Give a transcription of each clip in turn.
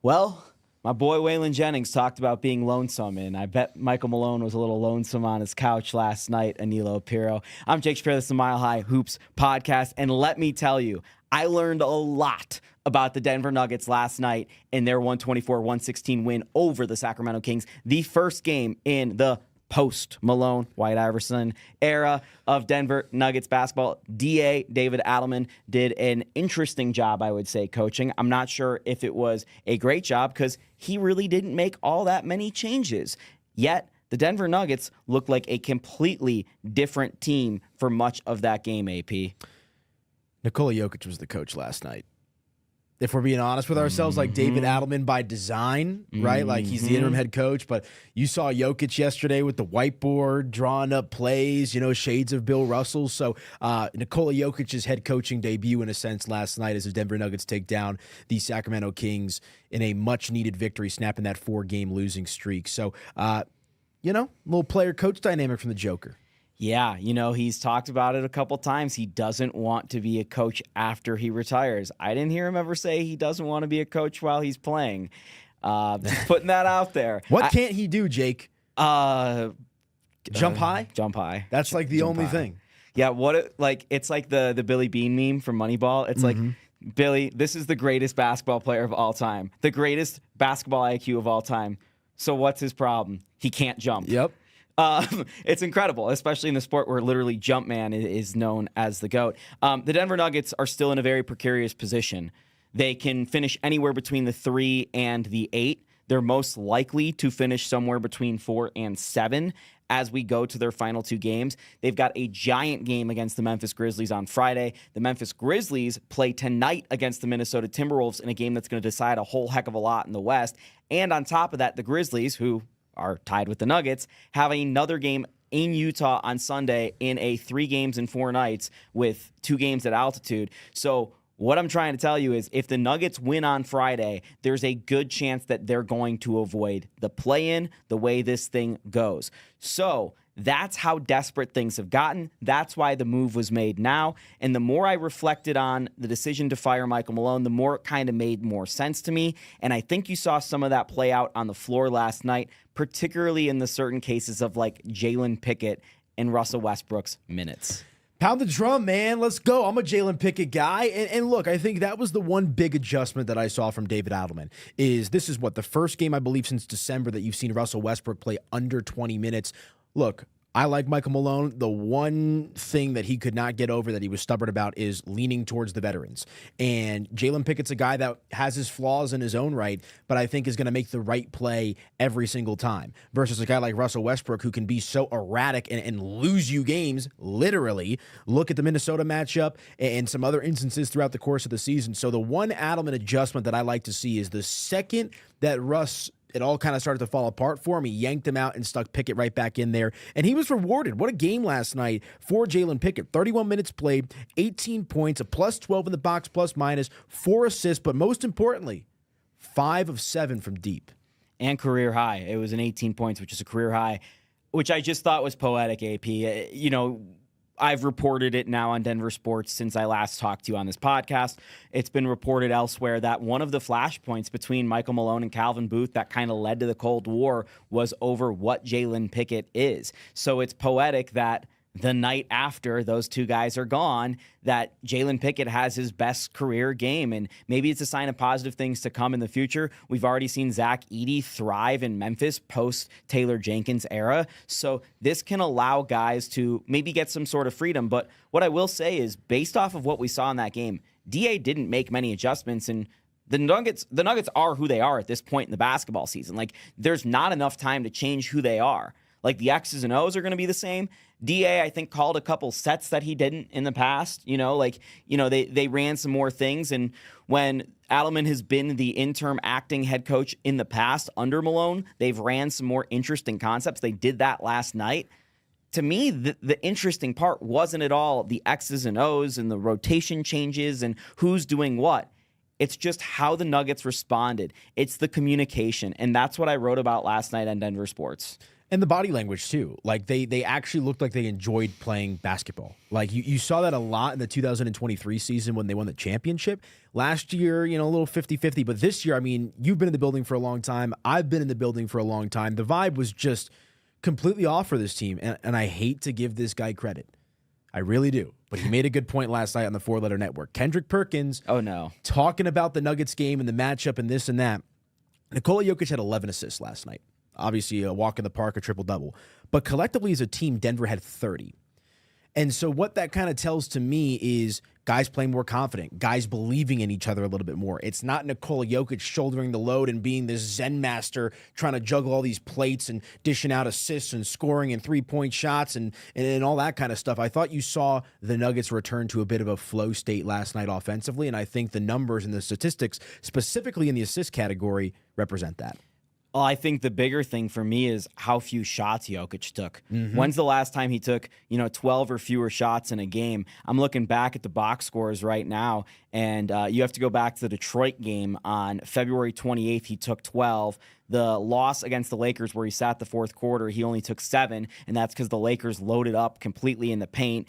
Well, my boy Waylon Jennings talked about being lonesome, and I bet Michael Malone was a little lonesome on his couch last night, Nikola Jokic. I'm Jake Shapiro. This is the Mile High Hoops podcast, and let me tell you, I learned a lot about the Denver Nuggets last night in their 124-116 win over the Sacramento Kings, the first game in the post-Malone, White Iverson era of Denver Nuggets basketball. David Adelman did an interesting job, I would say, coaching. I'm not sure if it was a great job because he really didn't make all that many changes. Yet, the Denver Nuggets looked like a completely different team for much of that game, AP. Nikola Jokic was the coach last night. If we're being honest with ourselves, like David Adelman by design, right? Like he's the interim head coach, but you saw Jokic yesterday with the whiteboard, drawing up plays, shades of Bill Russell. So Nikola Jokic's head coaching debut, in a sense, last night as the Denver Nuggets take down the Sacramento Kings in a much-needed victory, snapping that 4-game losing streak. So, little player-coach dynamic from the Joker. Yeah, he's talked about it a couple times. He doesn't want to be a coach after he retires. I didn't hear him ever say he doesn't want to be a coach while he's playing. Just putting that out there. What can't he do, Jake? Jump high? Jump high. That's like the only thing. Yeah, it's like the Billy Bean meme from Moneyball. It's like, Billy, this is the greatest basketball player of all time. The greatest basketball IQ of all time. So what's his problem? He can't jump. Yep. It's incredible, especially in the sport where literally Jumpman is known as the GOAT. The Denver Nuggets are still in a very precarious position. They can finish anywhere between the 3 and the 8. They're most likely to finish somewhere between 4 and 7 as we go to their final 2 games. They've got a giant game against the Memphis Grizzlies on Friday. The Memphis Grizzlies play tonight against the Minnesota Timberwolves in a game that's going to decide a whole heck of a lot in the West. And on top of that, the Grizzlies, who are tied with the Nuggets, have another game in Utah on Sunday in a 3 games in 4 nights with 2 games at altitude. So what I'm trying to tell you is if the Nuggets win on Friday, there's a good chance that they're going to avoid the play-in the way this thing goes. So that's how desperate things have gotten. That's why the move was made now. And the more I reflected on the decision to fire Michael Malone, the more it kind of made more sense to me. And I think you saw some of that play out on the floor last night, particularly in the certain cases of like Jalen Pickett and Russell Westbrook's minutes. Pound the drum, man. Let's go. I'm a Jalen Pickett guy. And look, I think that was the one big adjustment that I saw from David Adelman this is the first game, I believe, since December that you've seen Russell Westbrook play under 20 minutes. Look, I like Michael Malone. The one thing that he could not get over that he was stubborn about is leaning towards the veterans. And Jalen Pickett's a guy that has his flaws in his own right, but I think is going to make the right play every single time. Versus a guy like Russell Westbrook who can be so erratic and lose you games, literally. Look at the Minnesota matchup and some other instances throughout the course of the season. So the one Adelman adjustment that I like to see is the second that it all kind of started to fall apart for him, he yanked him out and stuck Pickett right back in there. And he was rewarded. What a game last night for Jalen Pickett. 31 minutes played, 18 points, a plus 12 in the box, plus minus, 4 assists, but most importantly, 5 of 7 from deep. And career high. It was an 18 points, which is a career high, which I just thought was poetic, AP. I've reported it now on Denver Sports since I last talked to you on this podcast. It's been reported elsewhere that one of the flashpoints between Michael Malone and Calvin Booth that kind of led to the Cold War was over what Jalen Pickett is. So it's poetic that the night after those two guys are gone, that Jalen Pickett has his best career game. And maybe it's a sign of positive things to come in the future. We've already seen Zach Edey thrive in Memphis post-Taylor Jenkins era. So this can allow guys to maybe get some sort of freedom. But what I will say is, based off of what we saw in that game, DA didn't make many adjustments, and the Nuggets are who they are at this point in the basketball season. Like, there's not enough time to change who they are. Like, the X's and O's are going to be the same. DA, I think, called a couple sets that he didn't in the past. They ran some more things. And when Adelman has been the interim acting head coach in the past under Malone, they've ran some more interesting concepts. They did that last night. To me, the interesting part wasn't at all the X's and O's and the rotation changes and who's doing what. It's just how the Nuggets responded. It's the communication. And that's what I wrote about last night on Denver Sports. And the body language too. Like they actually looked like they enjoyed playing basketball. Like you saw that a lot in the 2023 season when they won the championship. Last year, a little 50-50, but this year, I mean, you've been in the building for a long time. I've been in the building for a long time. The vibe was just completely off for this team, and I hate to give this guy credit. I really do. But he made a good point last night on the 4 Letter Network. Kendrick Perkins, oh no, talking about the Nuggets game and the matchup and this and that. Nikola Jokic had 11 assists last night. Obviously, a walk in the park, a triple-double. But collectively as a team, Denver had 30. And so what that kind of tells to me is guys playing more confident, guys believing in each other a little bit more. It's not Nikola Jokic shouldering the load and being this Zen master trying to juggle all these plates and dishing out assists and scoring and three-point shots and all that kind of stuff. I thought you saw the Nuggets return to a bit of a flow state last night offensively, and I think the numbers and the statistics, specifically in the assist category, represent that. Well, I think the bigger thing for me is how few shots Jokic took. When's the last time he took, 12 or fewer shots in a game? I'm looking back at the box scores right now, and you have to go back to the Detroit game on February 28th. He took 12. The loss against the Lakers where he sat the fourth quarter, he only took 7, and that's because the Lakers loaded up completely in the paint.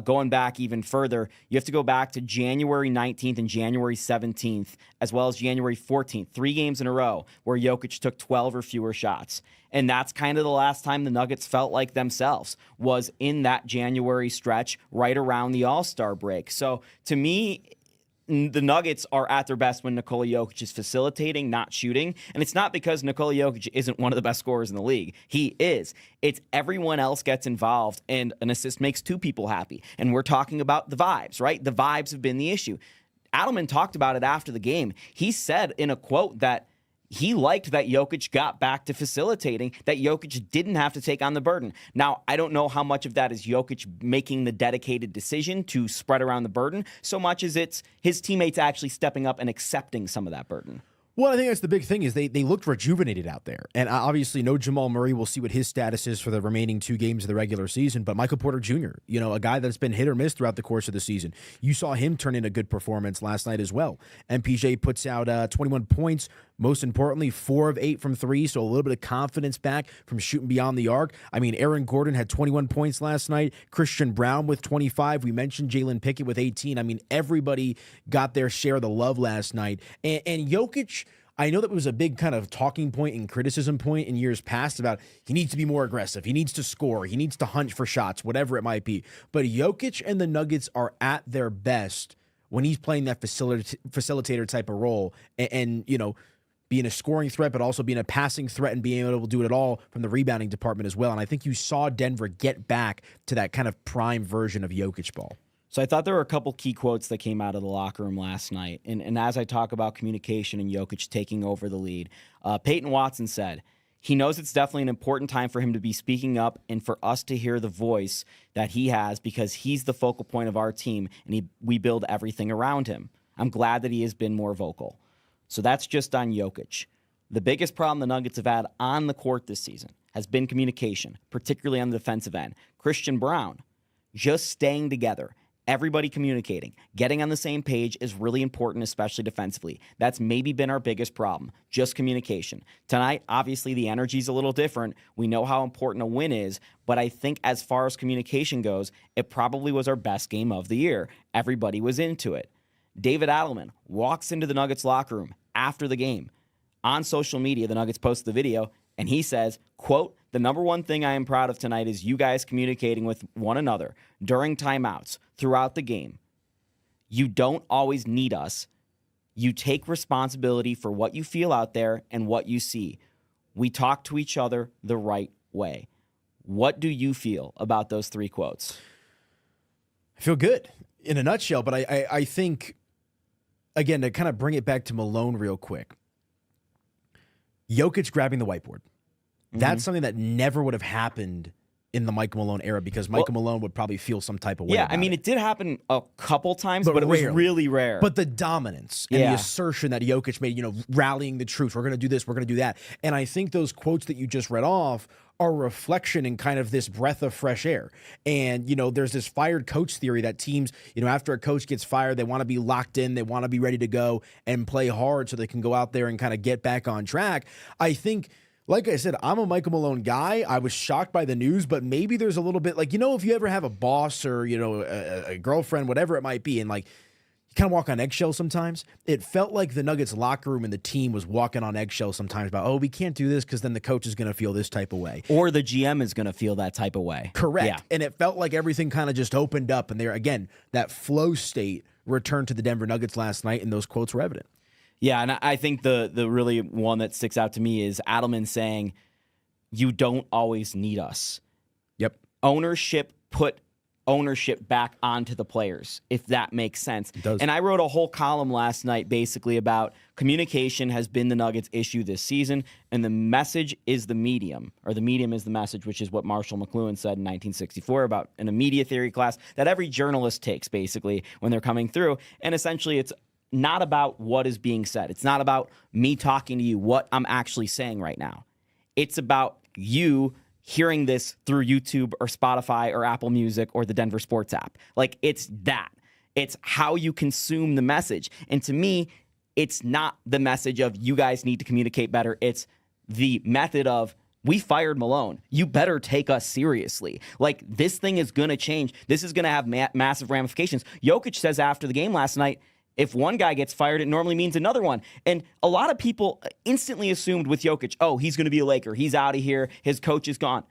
Going back even further, you have to go back to January 19th and January 17th, as well as January 14th, 3 games in a row where Jokic took 12 or fewer shots. And that's kind of the last time the Nuggets felt like themselves, was in that January stretch right around the All-Star break. So to me, the Nuggets are at their best when Nikola Jokic is facilitating, not shooting. And it's not because Nikola Jokic isn't one of the best scorers in the league. He is. It's everyone else gets involved, and an assist makes 2 people happy. And we're talking about the vibes, right? The vibes have been the issue. Adelman talked about it after the game. He said in a quote that he liked that Jokic got back to facilitating, that Jokic didn't have to take on the burden. Now, I don't know how much of that is Jokic making the dedicated decision to spread around the burden, so much as it's his teammates actually stepping up and accepting some of that burden. Well, I think that's the big thing is they looked rejuvenated out there. And obviously no Jamal Murray. We'll see what his status is for the remaining 2 games of the regular season. But Michael Porter Jr., a guy that's been hit or miss throughout the course of the season. You saw him turn in a good performance last night as well. MPJ puts out 21 points. Most importantly, 4 of 8 from 3, so a little bit of confidence back from shooting beyond the arc. I mean, Aaron Gordon had 21 points last night. Christian Brown with 25. We mentioned Jalen Pickett with 18. I mean, everybody got their share of the love last night. And Jokic, I know that was a big kind of talking point and criticism point in years past about he needs to be more aggressive. He needs to score. He needs to hunt for shots, whatever it might be. But Jokic and the Nuggets are at their best when he's playing that facilitator type of role and being a scoring threat, but also being a passing threat and being able to do it all from the rebounding department as well. And I think you saw Denver get back to that kind of prime version of Jokic ball. So I thought there were a couple key quotes that came out of the locker room last night. And as I talk about communication and Jokic taking over the lead, Peyton Watson said, he knows it's definitely an important time for him to be speaking up and for us to hear the voice that he has because he's the focal point of our team and we build everything around him. I'm glad that he has been more vocal. So that's just on Jokic. The biggest problem the Nuggets have had on the court this season has been communication, particularly on the defensive end. Christian Brown, just staying together, everybody communicating, getting on the same page is really important, especially defensively. That's maybe been our biggest problem, just communication. Tonight, obviously, the energy's a little different. We know how important a win is, but I think as far as communication goes, it probably was our best game of the year. Everybody was into it. David Adelman walks into the Nuggets locker room after the game. On social media, the Nuggets post the video, and he says, quote, "The number one thing I am proud of tonight is you guys communicating with one another during timeouts, throughout the game. You don't always need us. You take responsibility for what you feel out there and what you see. We talk to each other the right way." What do you feel about those 3 quotes? I feel good in a nutshell, but I think, again, to kind of bring it back to Malone real quick, Jokic grabbing the whiteboard. That's something that never would have happened in the Michael Malone era because Michael Malone would probably feel some type of way. Yeah, I mean, it did happen a couple times, but it was really rare. But the dominance and the assertion that Jokic made, rallying the troops, we're going to do this, we're going to do that. And I think those quotes that you just read off are a reflection in kind of this breath of fresh air. And, there's this fired coach theory that teams, after a coach gets fired, they want to be locked in, they want to be ready to go and play hard so they can go out there and kind of get back on track. I think Like I said, I'm a Michael Malone guy. I was shocked by the news, but maybe there's a little bit like, if you ever have a boss or, a girlfriend, whatever it might be, and like you kind of walk on eggshells sometimes. It felt like the Nuggets locker room and the team was walking on eggshells sometimes about, we can't do this because then the coach is going to feel this type of way. Or the GM is going to feel that type of way. Correct. Yeah. And it felt like everything kind of just opened up. And there, again, that flow state returned to the Denver Nuggets last night, and those quotes were evident. Yeah, and I think the really one that sticks out to me is Adelman saying, you don't always need us. Yep. Ownership put ownership back onto the players, if that makes sense. It does. And I wrote a whole column last night basically about communication has been the Nuggets' issue this season, and the message is the medium, or the medium is the message, which is what Marshall McLuhan said in 1964 about an media theory class that every journalist takes basically when they're coming through. And essentially it's not about what is being said. It's not about me talking to you, what I'm actually saying right now. It's about you hearing this through YouTube or Spotify or Apple Music or the Denver Sports app. Like, it's that. It's how you consume the message. And to me, it's not the message of you guys need to communicate better. It's the method of, we fired Malone. You better take us seriously. Like, this thing is going to change. This is going to have massive ramifications. Jokic says after the game last night, if one guy gets fired, it normally means another one. And a lot of people instantly assumed with Jokic, he's going to be a Laker. He's out of here. His coach is gone.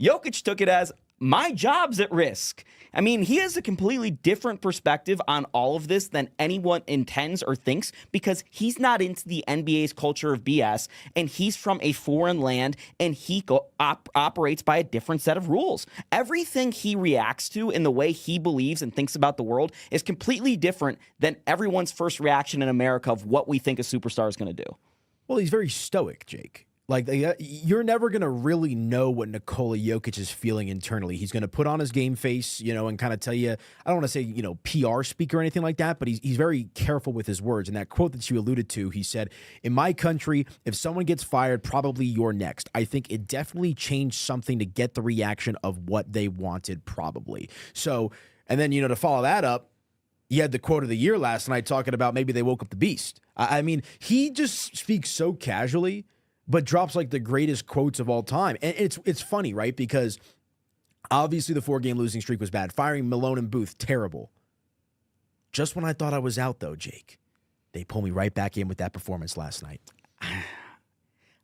Jokic took it as, my job's at risk. I mean, he has a completely different perspective on all of this than anyone intends or thinks, because he's not into the NBA's culture of BS, and he's from a foreign land, and he operates by a different set of rules. Everything he reacts to in the way he believes and thinks about the world is completely different than everyone's first reaction in America of what we think a superstar is going to do. Well, he's very stoic, Jake. Like, you're never going to really know what Nikola Jokic is feeling internally. He's going to put on his game face, and kind of tell you, I don't want to say, PR speak or anything like that, but he's very careful with his words. And that quote that you alluded to, he said, in my country, if someone gets fired, probably you're next. I think it definitely changed something to get the reaction of what they wanted, probably. So, and then, to follow that up, you had the quote of the year last night talking about maybe they woke up the beast. I mean, he just speaks so casually, but drops like the greatest quotes of all time. And it's funny, right? Because obviously the 4-game losing streak was bad. Firing Malone and Booth, terrible. Just when I thought I was out, though, Jake, they pulled me right back in with that performance last night.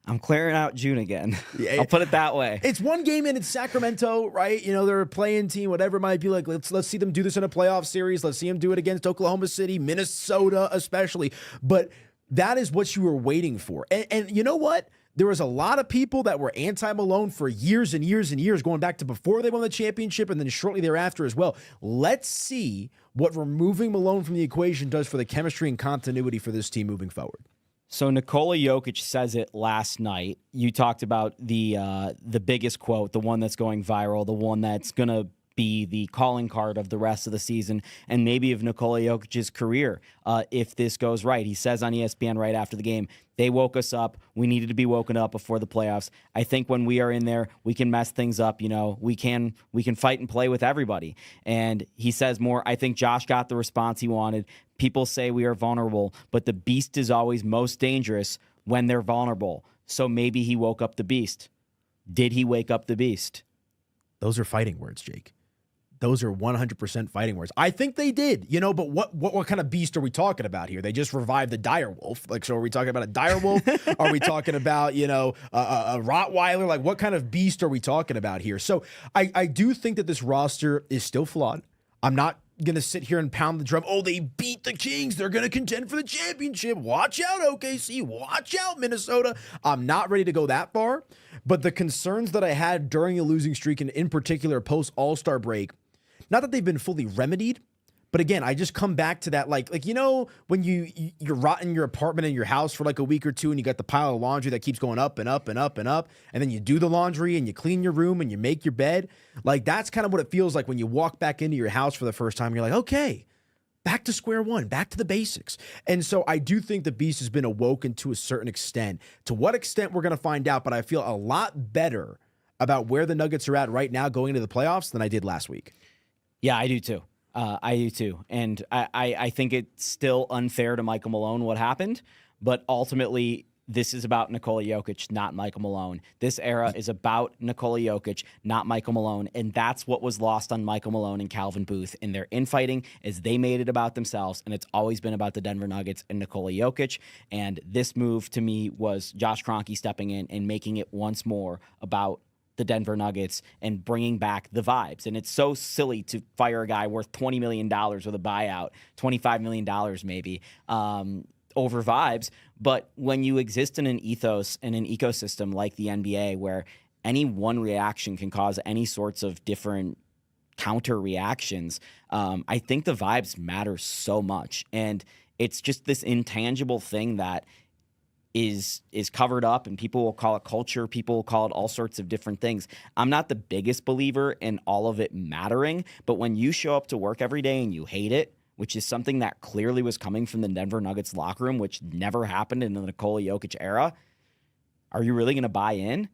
I'm clearing out June again. Yeah, I'll put it that way. It's one game in, it's Sacramento, right? They're a play-in team, whatever it might be. Like, let's see them do this in a playoff series. Let's see them do it against Oklahoma City, Minnesota especially. But that is what you were waiting for. And you know what? There was a lot of people that were anti-Malone for years and years and years, going back to before they won the championship and then shortly thereafter as well. Let's see what removing Malone from the equation does for the chemistry and continuity for this team moving forward. So Nikola Jokic says it last night. You talked about the biggest quote, the one that's going viral, the one that's going to be the calling card of the rest of the season and maybe of Nikola Jokic's career if this goes right. He says on ESPN right after the game, they woke us up. We needed to be woken up before the playoffs. I think when we are in there, we can mess things up. We can fight and play with everybody. And he says more, I think Josh got the response he wanted. People say we are vulnerable, but the beast is always most dangerous when they're vulnerable. So maybe he woke up the beast. Did he wake up the beast? Those are fighting words, Jake. Those are 100% fighting words. I think they did, but what kind of beast are we talking about here? They just revived the dire wolf. Like, so are we talking about a dire wolf? Are we talking about, a Rottweiler? Like, what kind of beast are we talking about here? So I do think that this roster is still flawed. I'm not going to sit here and pound the drum. Oh, they beat the Kings. They're going to contend for the championship. Watch out, OKC. Watch out, Minnesota. I'm not ready to go that far. But the concerns that I had during the losing streak, and in particular post All-Star break, not that they've been fully remedied, but again, I just come back to that, like when you're rotting your apartment in your house for like a week or two, and you got the pile of laundry that keeps going up and up and up and up, and then you do the laundry and you clean your room and you make your bed. Like, that's kind of what it feels like when you walk back into your house for the first time. You're like, okay, back to square one, back to the basics. And so I do think the beast has been awoken to a certain extent. To what extent, we're going to find out, but I feel a lot better about where the Nuggets are at right now going into the playoffs than I did last week. Yeah, I do too. And I think it's still unfair to Michael Malone what happened, but ultimately this is about Nikola Jokic, not Michael Malone. This era is about Nikola Jokic, not Michael Malone. And that's what was lost on Michael Malone and Calvin Booth in their infighting, is they made it about themselves, and it's always been about the Denver Nuggets and Nikola Jokic. And this move to me was Josh Kroenke stepping in and making it once more about the Denver Nuggets and bringing back the vibes. And it's so silly to fire a guy worth $20 million with a buyout, $25 million maybe, over vibes. But when you exist in an ethos and an ecosystem like the NBA, where any one reaction can cause any sorts of different counter reactions, I think the vibes matter so much. And it's just this intangible thing that is covered up, and people will call it culture. People will call it all sorts of different things. I'm not the biggest believer in all of it mattering, but when you show up to work every day and you hate it, which is something that clearly was coming from the Denver Nuggets locker room, which never happened in the Nikola Jokic era, are you really going to buy in?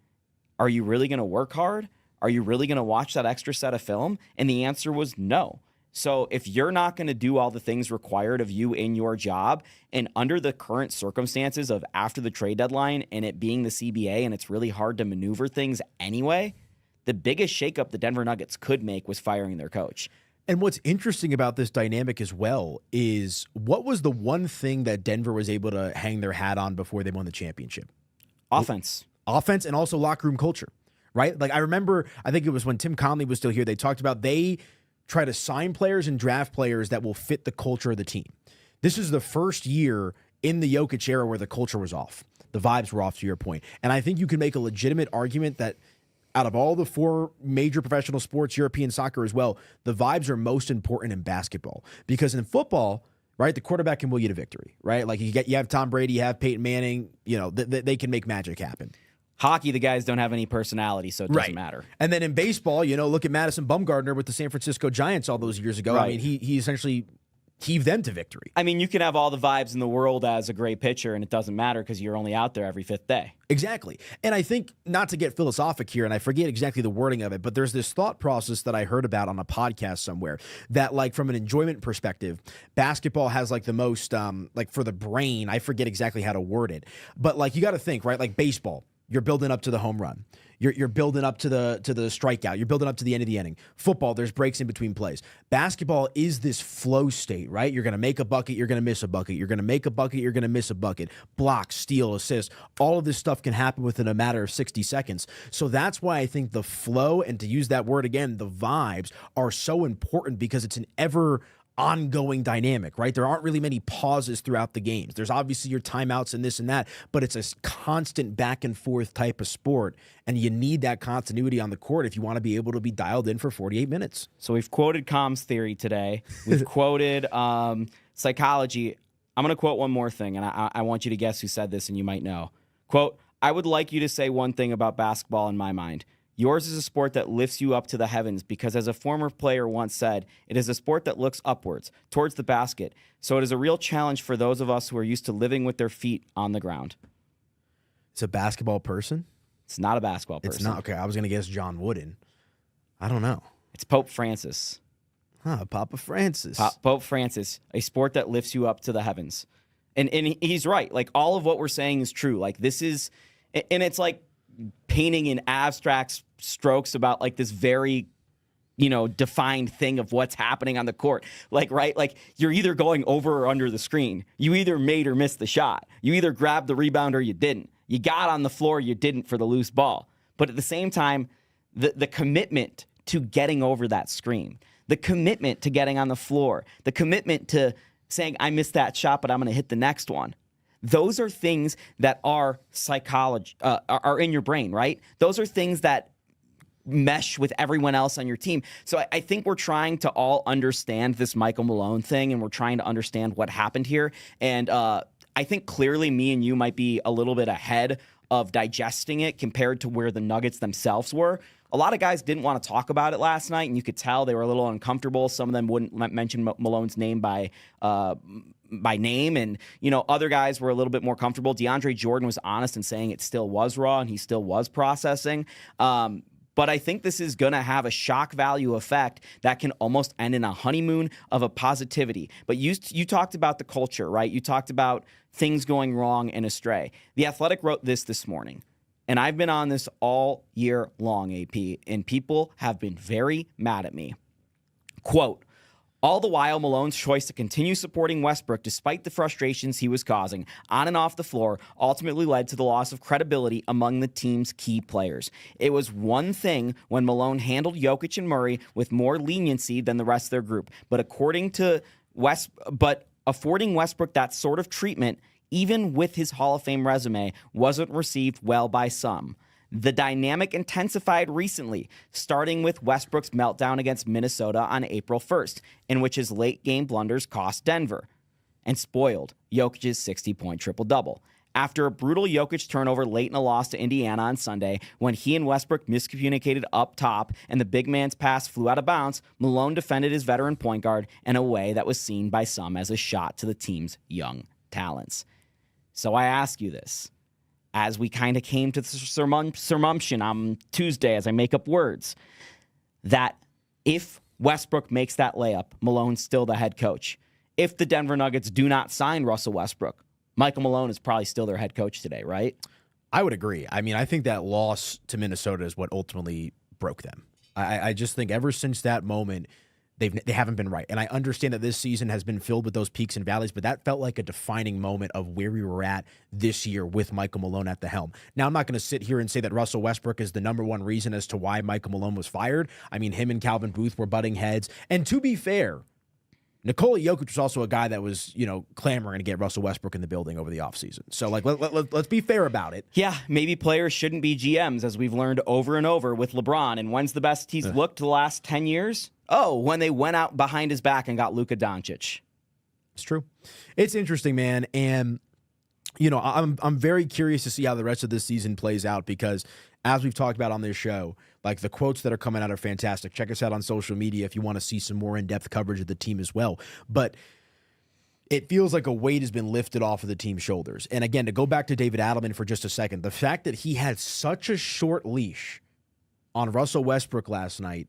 Are you really going to work hard? Are you really going to watch that extra set of film? And the answer was no. So if you're not going to do all the things required of you in your job, and under the current circumstances of after the trade deadline and it being the CBA and it's really hard to maneuver things anyway, the biggest shakeup the Denver Nuggets could make was firing their coach. And what's interesting about this dynamic as well is, what was the one thing that Denver was able to hang their hat on before they won the championship? Offense, and also locker room culture, right? Like, I remember, I think it was when Tim Conley was still here, they talked about they try to sign players and draft players that will fit the culture of the team. This is the first year in the Jokic era where the culture was off. The vibes were off, to your point. And I think you can make a legitimate argument that out of all the four major professional sports, European soccer as well, the vibes are most important in basketball. Because in football, right, the quarterback can will you to victory, right? Like, you have Tom Brady, you have Peyton Manning, they can make magic happen. Hockey, the guys don't have any personality, so it doesn't matter. And then in baseball, look at Madison Bumgarner with the San Francisco Giants all those years ago. Right. I mean, he essentially heaved them to victory. I mean, you can have all the vibes in the world as a great pitcher, and it doesn't matter because you're only out there every fifth day. Exactly. And I think, not to get philosophic here, and I forget exactly the wording of it, but there's this thought process that I heard about on a podcast somewhere that, like, from an enjoyment perspective, basketball has, like, the most, like, for the brain, I forget exactly how to word it, but, like, you got to think, right? Like baseball, you're building up to the home run. You're building up to the strikeout. You're building up to the end of the inning. Football, there's breaks in between plays. Basketball is this flow state, right? You're going to make a bucket, you're going to miss a bucket. You're going to make a bucket, you're going to miss a bucket. Block, steal, assist. All of this stuff can happen within a matter of 60 seconds. So that's why I think the flow, and to use that word again, the vibes, are so important, because it's an ever ongoing dynamic, right? There aren't really many pauses throughout the games. There's obviously your timeouts and this and that, but it's a constant back and forth type of sport, and you need that continuity on the court if you want to be able to be dialed in for 48 minutes. So we've quoted comms theory today. We've quoted psychology. I'm going to quote one more thing, and I want you to guess who said this, and you might know. Quote, "I would like you to say one thing about basketball in my mind. Yours is a sport that lifts you up to the heavens because, as a former player once said, it is a sport that looks upwards, towards the basket. So it is a real challenge for those of us who are used to living with their feet on the ground." It's a basketball person? It's not a basketball person. It's not? Okay, I was going to guess John Wooden. I don't know. It's Pope Francis. Papa Francis. Pope Francis, a sport that lifts you up to the heavens. And he's right. Like, all of what we're saying is true. Like, this is, and it's like painting in abstract strokes about, like, this very, defined thing of what's happening on the court. Like, right? Like, you're either going over or under the screen. You either made or missed the shot. You either grabbed the rebound or you didn't. You got on the floor, you didn't for the loose ball. But at the same time, the commitment to getting over that screen, the commitment to getting on the floor, the commitment to saying, I missed that shot, but I'm going to hit the next one. Those are things that are psychology, are in your brain, right? Those are things that mesh with everyone else on your team. So I think we're trying to all understand this Michael Malone thing, and we're trying to understand what happened here. And I think clearly me and you might be a little bit ahead of digesting it compared to where the Nuggets themselves were. A lot of guys didn't want to talk about it last night, and you could tell they were a little uncomfortable. Some of them wouldn't mention Malone's name by name, and other guys were a little bit more comfortable. DeAndre Jordan was honest in saying it still was raw, and he still was processing. But I think this is going to have a shock value effect that can almost end in a honeymoon of a positivity. But you talked about the culture, right? You talked about things going wrong and astray. The Athletic wrote this morning, and I've been on this all year long, AP, and people have been very mad at me. Quote, all the while, Malone's choice to continue supporting Westbrook despite the frustrations he was causing on and off the floor ultimately led to the loss of credibility among the team's key players. It was one thing when Malone handled Jokic and Murray with more leniency than the rest of their group, but affording Westbrook that sort of treatment, even with his Hall of Fame resume, wasn't received well by some. The dynamic intensified recently, starting with Westbrook's meltdown against Minnesota on April 1st, in which his late-game blunders cost Denver and spoiled Jokic's 60-point triple-double. After a brutal Jokic turnover late in a loss to Indiana on Sunday, when he and Westbrook miscommunicated up top and the big man's pass flew out of bounds, Malone defended his veteran point guard in a way that was seen by some as a shot to the team's young talents. So I ask you this. As we kind of came to the surmumption on Tuesday, as I make up words, that if Westbrook makes that layup, Malone's still the head coach. If the Denver Nuggets do not sign Russell Westbrook, Michael Malone is probably still their head coach today, right? I would agree. I mean, I think that loss to Minnesota is what ultimately broke them. I just think ever since that moment, they haven't been right. And I understand that this season has been filled with those peaks and valleys, but that felt like a defining moment of where we were at this year with Michael Malone at the helm. Now, I'm not going to sit here and say that Russell Westbrook is the number one reason as to why Michael Malone was fired. I mean, him and Calvin Booth were butting heads. And to be fair, Nikola Jokic was also a guy that was, clamoring to get Russell Westbrook in the building over the offseason. So, let's be fair about it. Yeah, maybe players shouldn't be GMs, as we've learned over and over with LeBron. And when's the best he's looked the last 10 years? Oh, when they went out behind his back and got Luka Doncic. It's true. It's interesting, man. And, I'm very curious to see how the rest of this season plays out because, as we've talked about on this show, like the quotes that are coming out are fantastic. Check us out on social media if you want to see some more in-depth coverage of the team as well. But it feels like a weight has been lifted off of the team's shoulders. And again, to go back to David Adelman for just a second, the fact that he had such a short leash on Russell Westbrook last night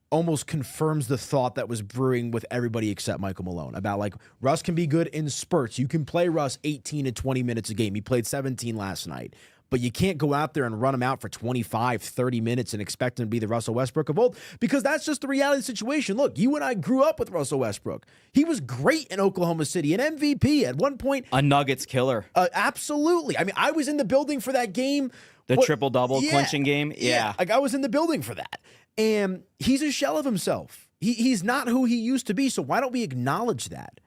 almost confirms the thought that was brewing with everybody except Michael Malone about Russ can be good in spurts. You can play Russ 18 to 20 minutes a game. He played 17 last night. But you can't go out there and run him out for 25, 30 minutes and expect him to be the Russell Westbrook of old because that's just the reality of the situation. Look, you and I grew up with Russell Westbrook. He was great in Oklahoma City, an MVP at one point. A Nuggets killer. Absolutely. I mean, I was in the building for that game. The triple-double clinching game? Yeah. I was in the building for that. And he's a shell of himself. He's not who he used to be, so why don't we acknowledge that?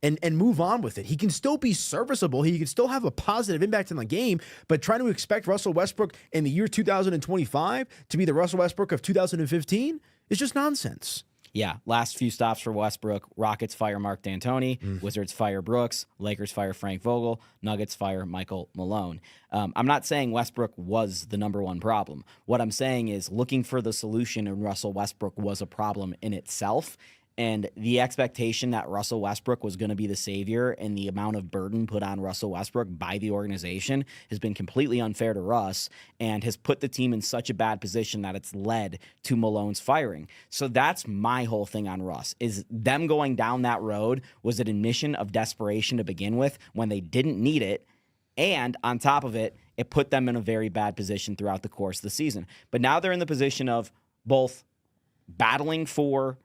And move on with it. He can still be serviceable. He can still have a positive impact on the game, but trying to expect Russell Westbrook in the year 2025 to be the Russell Westbrook of 2015 is just nonsense. Yeah, last few stops for Westbrook. Rockets fire Mark D'Antoni. Wizards fire Brooks. Lakers fire Frank Vogel. Nuggets fire Michael Malone. I'm not saying Westbrook was the number one problem. What I'm saying is looking for the solution in Russell Westbrook was a problem in itself. And the expectation that Russell Westbrook was going to be the savior and the amount of burden put on Russell Westbrook by the organization has been completely unfair to Russ and has put the team in such a bad position that it's led to Malone's firing. So that's my whole thing on Russ, is them going down that road was an admission of desperation to begin with when they didn't need it. And on top of it, it put them in a very bad position throughout the course of the season. But now they're in the position of both battling for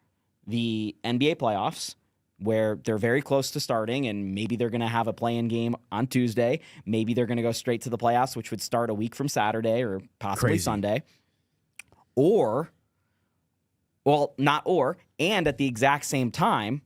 the NBA playoffs, where they're very close to starting, and maybe they're going to have a play-in game on Tuesday. Maybe they're going to go straight to the playoffs, which would start a week from Saturday or possibly Sunday. And at the exact same time,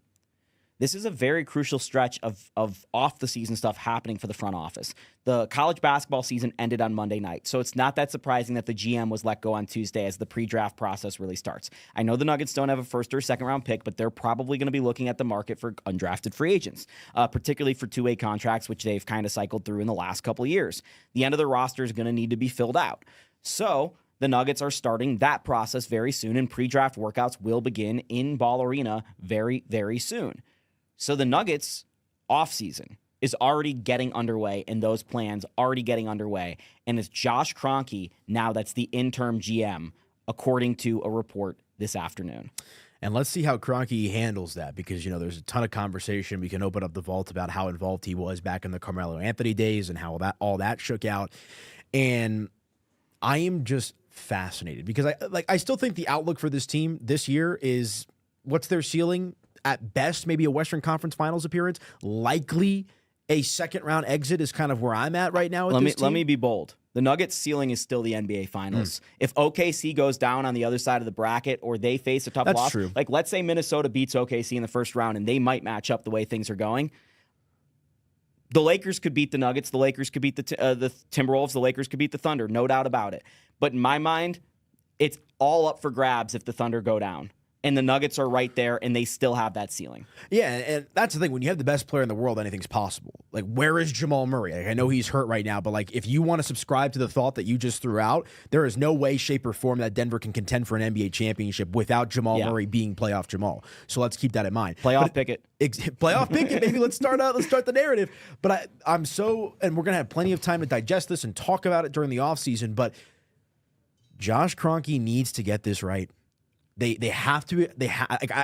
this is a very crucial stretch of off-the-season stuff happening for the front office. The college basketball season ended on Monday night, so it's not that surprising that the GM was let go on Tuesday as the pre-draft process really starts. I know the Nuggets don't have a first or second-round pick, but they're probably going to be looking at the market for undrafted free agents, particularly for two-way contracts, which they've kind of cycled through in the last couple of years. The end of the roster is going to need to be filled out. So the Nuggets are starting that process very soon, and pre-draft workouts will begin in Ball Arena very, very soon. So the Nuggets offseason is already getting underway and those plans already getting underway. And it's Josh Kroenke now that's the interim GM, according to a report this afternoon. And let's see how Kroenke handles that, because, there's a ton of conversation. We can open up the vault about how involved he was back in the Carmelo Anthony days and how all that shook out. And I am just fascinated because I still think the outlook for this team this year is, what's their ceiling? At best, maybe a Western Conference Finals appearance. Likely a second-round exit is kind of where I'm at right now with this team. Let me be bold. The Nuggets' ceiling is still the NBA Finals. If OKC goes down on the other side of the bracket or they face a tough loss, true. like let's say Minnesota beats OKC in the first round and they might match up the way things are going, the Lakers could beat the Nuggets. The Lakers could beat the Timberwolves. The Lakers could beat the Thunder. No doubt about it. But in my mind, it's all up for grabs if the Thunder go down. And the Nuggets are right there, and they still have that ceiling. Yeah, and that's the thing. When you have the best player in the world, anything's possible. Like, where is Jamal Murray? Like, I know he's hurt right now, but if you want to subscribe to the thought that you just threw out, there is no way, shape, or form that Denver can contend for an NBA championship without Jamal Murray being playoff Jamal. So let's keep that in mind. Playoff Pickett. Playoff Pickett, maybe let's start the narrative. But I'm so, and we're going to have plenty of time to digest this and talk about it during the offseason, but Josh Kroenke needs to get this right. They have to.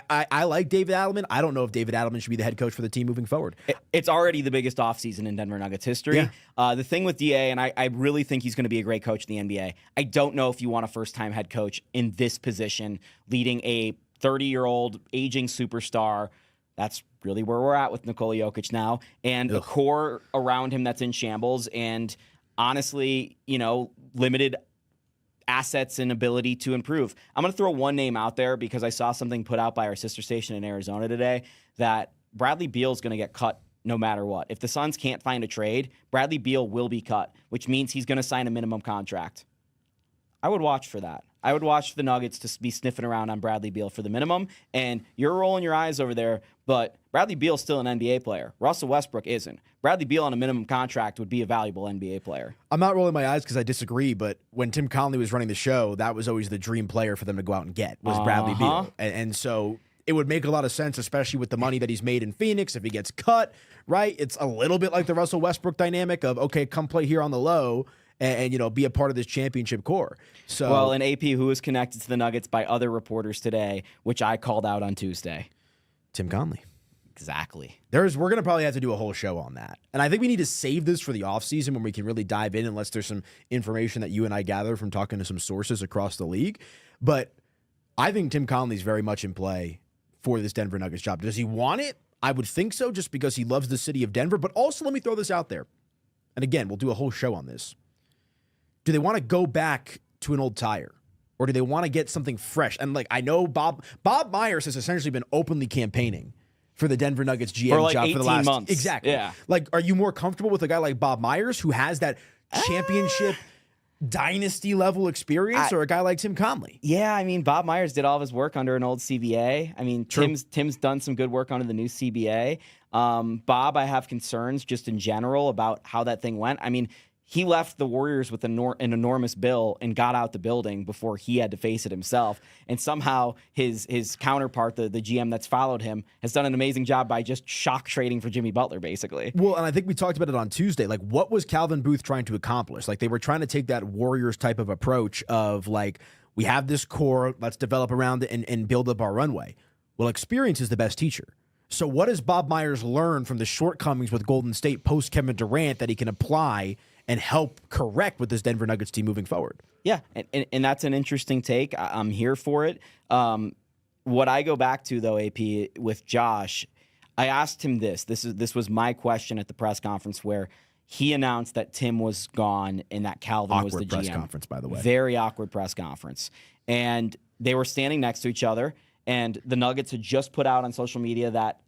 I like David Adelman. I don't know if David Adelman should be the head coach for the team moving forward. It's already the biggest offseason in Denver Nuggets history. Yeah. The thing with DA, and I really think he's going to be a great coach in the NBA. I don't know if you want a first-time head coach in this position, leading a 30-year-old aging superstar. That's really where we're at with Nikola Jokic now, and a core around him that's in shambles, and honestly, limited assets and ability to improve. I'm going to throw one name out there because I saw something put out by our sister station in Arizona today that Bradley Beal is going to get cut no matter what. If the Suns can't find a trade, Bradley Beal will be cut, which means he's going to sign a minimum contract. I would watch for that. I would watch the Nuggets to be sniffing around on Bradley Beal for the minimum, and you're rolling your eyes over there, but Bradley Beal's still an NBA player. Russell Westbrook isn't. Bradley Beal on a minimum contract would be a valuable NBA player. I'm not rolling my eyes because I disagree, but when Tim Connelly was running the show, that was always the dream player for them to go out and get, was Bradley Beal. And so it would make a lot of sense, especially with the money that he's made in Phoenix, if he gets cut, right? It's a little bit like the Russell Westbrook dynamic of, okay, come play here on the low, and be a part of this championship core. So, well, and AP, who was connected to the Nuggets by other reporters today, which I called out on Tuesday. Tim Connelly. Exactly. We're going to probably have to do a whole show on that. And I think we need to save this for the offseason when we can really dive in, unless there's some information that you and I gather from talking to some sources across the league. But I think Tim Connelly's very much in play for this Denver Nuggets job. Does he want it? I would think so, just because he loves the city of Denver. But also, let me throw this out there. And again, we'll do a whole show on this. Do they want to go back to an old tire? Or do they want to get something fresh? And I know Bob Myers has essentially been openly campaigning for the Denver Nuggets GM job for the last 18 months. Exactly. Yeah. Are you more comfortable with a guy like Bob Myers who has that championship dynasty level experience, or a guy like Tim Connelly? Yeah, I mean, Bob Myers did all of his work under an old CBA. I mean, True. Tim's done some good work under the new CBA. Bob, I have concerns just in general about how that thing went. I mean, he left the Warriors with an enormous bill and got out the building before he had to face it himself. And somehow his counterpart, the GM that's followed him, has done an amazing job by just shock trading for Jimmy Butler, basically. Well, and I think we talked about it on Tuesday. What was Calvin Booth trying to accomplish? They were trying to take that Warriors type of approach of we have this core, let's develop around it and build up our runway. Well, experience is the best teacher. So what has Bob Myers learned from the shortcomings with Golden State post Kevin Durant that he can apply and help correct with this Denver Nuggets team moving forward? Yeah, and that's an interesting take. I'm here for it. What I go back to, though, AP, with Josh, I asked him this. This was my question at the press conference where he announced that Tim was gone and that Calvin was the GM. Awkward press conference, by the way. Very awkward press conference. And they were standing next to each other, and the Nuggets had just put out on social media that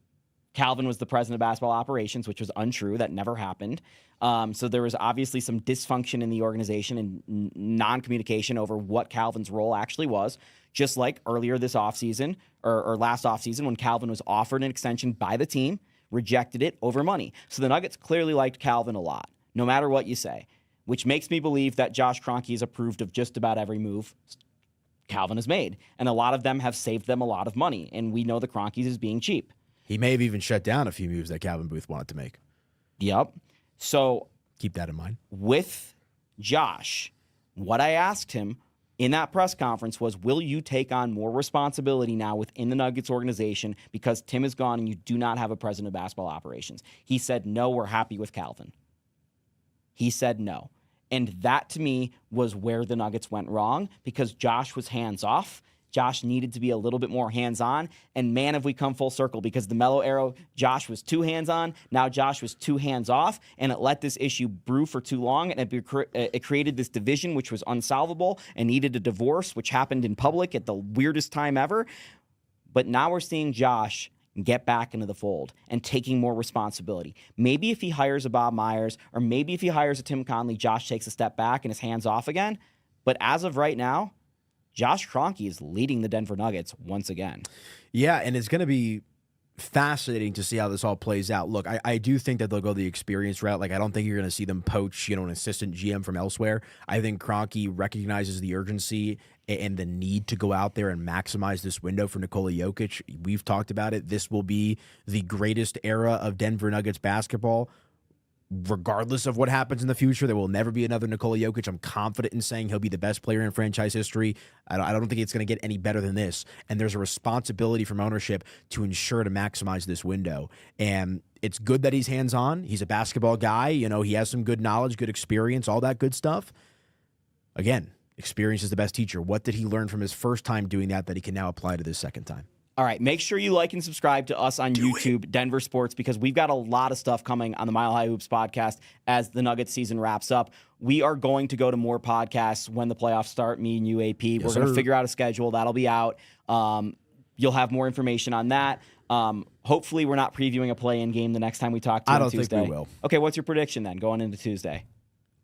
Calvin was the president of basketball operations, which was untrue. That never happened. So there was obviously some dysfunction in the organization and non-communication over what Calvin's role actually was, just like earlier this offseason or last offseason when Calvin was offered an extension by the team, rejected it over money. So the Nuggets clearly liked Calvin a lot, no matter what you say, which makes me believe that Josh Kroenke has approved of just about every move Calvin has made. And a lot of them have saved them a lot of money. And we know the Kroenkes is being cheap. He may have even shut down a few moves that Calvin Booth wanted to make. Yep. So Keep that in mind. with Josh, what I asked him in that press conference was, will you take on more responsibility now within the Nuggets organization because Tim is gone and you do not have a president of basketball operations? He said, no, we're happy with Calvin. He said no. And that, to me, was where the Nuggets went wrong because Josh was hands-off. Josh needed to be a little bit more hands-on. And, man, have we come full circle because the Melo era, Josh was too hands-on. Now Josh was too hands-off, and it let this issue brew for too long, and it created this division which was unsolvable and needed a divorce, which happened in public at the weirdest time ever. But now we're seeing Josh get back into the fold and taking more responsibility. Maybe if he hires a Bob Myers or maybe if he hires a Tim Conley, Josh takes a step back and is hands-off again. But as of right now, Josh Kroenke is leading the Denver Nuggets once again. Yeah, and it's going to be fascinating to see how this all plays out. Look, I do think that they'll go the experience route. Like, I don't think you're going to see them poach, an assistant GM from elsewhere. I think Kroenke recognizes the urgency and the need to go out there and maximize this window for Nikola Jokic. We've talked about it. This will be the greatest era of Denver Nuggets basketball. Regardless of what happens in the future, there will never be another Nikola Jokic. I'm confident in saying he'll be the best player in franchise history. I don't think it's going to get any better than this. And there's a responsibility from ownership to ensure to maximize this window. And it's good that he's hands-on. He's a basketball guy. He has some good knowledge, good experience, all that good stuff. Again, experience is the best teacher. What did he learn from his first time doing that he can now apply to this second time? All right, make sure you like and subscribe to us on YouTube, Denver Sports, because we've got a lot of stuff coming on the Mile High Hoops podcast as the Nuggets season wraps up. We are going to go to more podcasts when the playoffs start, me and you, AP. Yes, We're going to figure out a schedule. That'll be out. You'll have more information on that. Hopefully, we're not previewing a play-in game the next time we talk to you on Tuesday. I don't think we will. Okay, what's your prediction then going into Tuesday?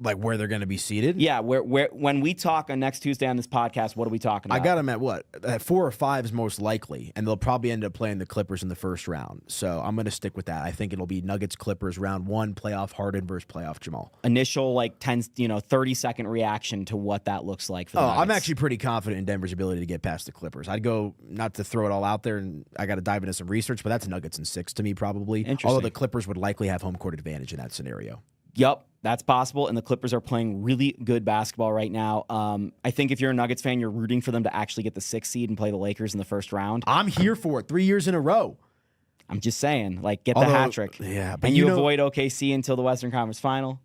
Like where they're going to be seated? Yeah, where when we talk on next Tuesday on this podcast, what are we talking about? I got them at what? At 4 or 5 is most likely, and they'll probably end up playing the Clippers in the first round. So I'm going to stick with that. I think it'll be Nuggets Clippers round 1, playoff Harden versus playoff Jamal. Initial 30-second reaction to what that looks like for the Nuggets. I'm actually pretty confident in Denver's ability to get past the Clippers. I'd go, not to throw it all out there, and I got to dive into some research, but that's Nuggets in 6 to me probably. Interesting. Although the Clippers would likely have home court advantage in that scenario. Yep, that's possible, and the Clippers are playing really good basketball right now. I think if you're a Nuggets fan, you're rooting for them to actually get the 6th seed and play the Lakers in the first round. I'm here for it 3 years in a row. I'm just saying, get the hat trick. Yeah, but and you avoid OKC until the Western Conference Final.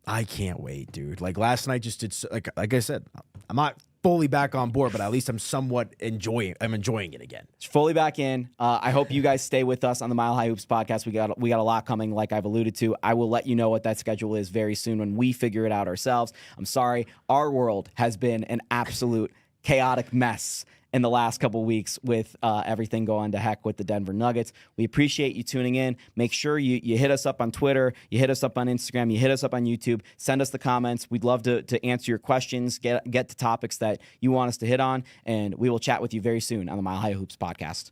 I can't wait, dude. Last night just did, like I said, I'm not fully back on board, but at least I'm somewhat enjoying it again. It's fully back in. I hope you guys stay with us on the Mile High Hoops podcast. We got a lot coming, like I've alluded to. I will let you know what that schedule is very soon when we figure it out ourselves. I'm sorry. Our world has been an absolute chaotic mess in the last couple weeks with everything going to heck with the Denver Nuggets. We appreciate you tuning in. Make sure you hit us up on Twitter, you hit us up on Instagram, you hit us up on YouTube. Send us the comments. We'd love to answer your questions, get to topics that you want us to hit on, and we will chat with you very soon on the Mile High Hoops podcast.